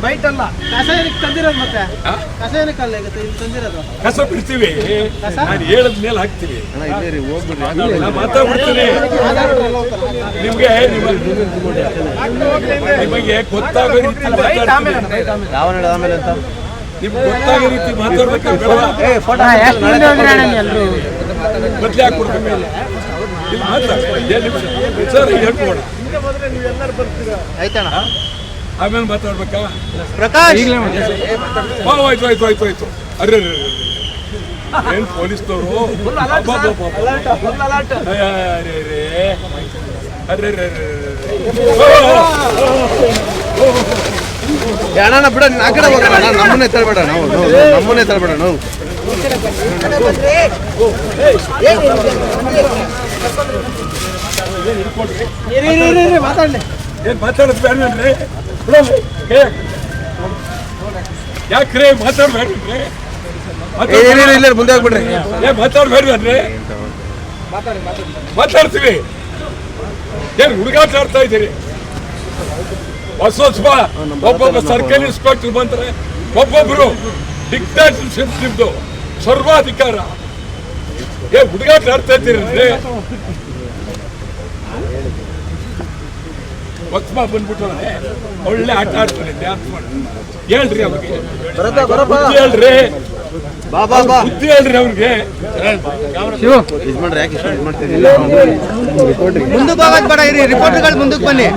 Byte ಅಲ್ಲ, ಕಸ ಏನಕ್ಕೆ ತಂದಿರೋದು? ಮತ್ತೆ ಕಸ ಏನಕ್ಕೆ ಅಲ್ಲ ಈಗ ತಂದಿರೋದು? ಕಸ ಬಿಡ್ತೀವಿ, ನಾನು ಹೇಳದ ಮೇಲೆ ಹಾಕ್ತೀವಿ. ಮಾತಾಡ್ಬಿಡ್ತೀನಿ. ನಿಮಗೆ ಗೊತ್ತಾಗೋ ರೀತಿ ನಿಮ್ಗೆ ಗೊತ್ತಾಗೋ ರೀತಿ ಮಾತಾಡ್ಬೇಕು. ಬದ್ಲಿ ಹಾಕ್ಬಿಡ್ಬೇಕು. ಇಲ್ಲಿ ಮಾತಾಡ ಸರ್, ಹೇಳ್ಕೊಡ ಆಯ್ತಣ್ಣ. ಆಮೇಲೆ ಮಾತಾಡ್ಬೇಕಾ? ಪ್ರಕಾಶ್ ಆಯ್ತು. ಅರ್ರೆ ಏನ್ ಪೊಲೀಸ್ನವರು ಅಣ್ಣ ಬಿಡ, ಆ ಕಡೆ ಹೋಗೋಣ. ನಮ್ಮನ್ನೇ ತರಬೇಡ, ನಮ್ಮನ್ನೇ ತರಬೇಡ ನಾವು. ಮಾತಾಡ್ಲಿ, ಏನ್ ಮಾತಾಡೋದು ಬೇಡ್ರಿ? ಯಾಕ್ರಿ ಮಾತಾಡ್ಬೇಡ್ರಿ? ಮುಂದೆ ಹೋಗ್ಬಿಡ್ರಿ. ಮಾತಾಡ್ಬೇಡ್ರಿ? ಮಾತಾಡ್ತೀವಿ. ಏನ್ ಹುಡುಗಾಟ ಆಡ್ತಾ ಇದ್ದೀರಿ? ಹೊಸ ಒಬ್ಬೊಬ್ಬ ಸರ್ಕಲ್ ಇನ್ಸ್ಪೆಕ್ಟರ್ ಬಂದ್ರೆ ಒಬ್ಬೊಬ್ರು ಡಿಕ್ಟೇಟರ್ಶಿಪ್, ನಿಮ್ದು ಸರ್ವಾಧಿಕಾರ. ಏನ್ ಹುಡುಗಾಟ ಆಡ್ತಾ ಇದ್ದೀರಿ? ಹೊಸ್ಮ ಬಂದ್ಬಿಟ್ಟವನೆ, ಒಳ್ಳೆ ಆಟ ಆಡ್ತಾನೆ, ಡ್ಯಾನ್ಸ್ ಮಾಡಿ. ಹೇಳ್ರಿ ಅವ್ರಿಗೆ, ಹೇಳ್ರಿ, ಬುದ್ಧಿ ಹೇಳ್ರಿ ಅವ್ರಿಗೆ. ಮುಂದಕ್ಕೆ ಹೋಗೋದು ಬೇಡ, ಇರಿ ರಿಪೋರ್ಟ್ಗಳು ಮುಂದಕ್ಕೆ ಬನ್ನಿ.